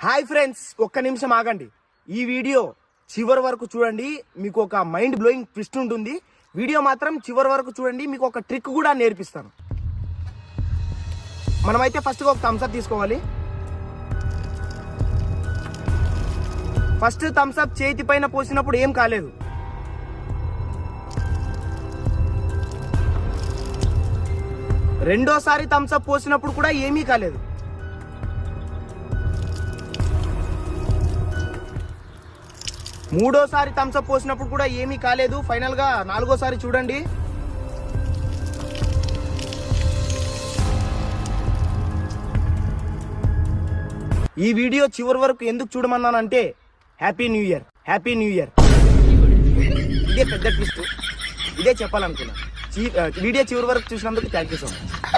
Hi friends, ఒక్క నిమిషం ఆగండి. ఈ వీడియో చివరి వరకు చూడండి, మీకు ఒక మైండ్ బ్లోయింగ్ ట్విస్ట్ ఉంటుంది. వీడియో మాత్రం చివరి వరకు చూడండి, మీకు ఒక ట్రిక్ కూడా నేర్పిస్తాను. మనమైతే ఫస్ట్గా ఒక థమ్స్అప్ తీసుకోవాలి. ఫస్ట్ థమ్స్అప్ చేతి పైన పోసినప్పుడు ఏం కాలేదు. రెండోసారి థమ్స్అప్ పోసినప్పుడు కూడా ఏమీ కాలేదు. మూడోసారి థమ్స్అప్ పోసినప్పుడు కూడా ఏమీ కాలేదు. ఫైనల్ గా నాలుగోసారి చూడండి. ఈ వీడియో చివరి వరకు ఎందుకు చూడమన్నానంటే happy new year, happy new year. ఇదే పెద్ద ట్విస్ట్, ఇదే చెప్పాలనుకున్నా. వీడియో చివరి వరకు చూసినందుకు థ్యాంక్ యూ సో మచ్.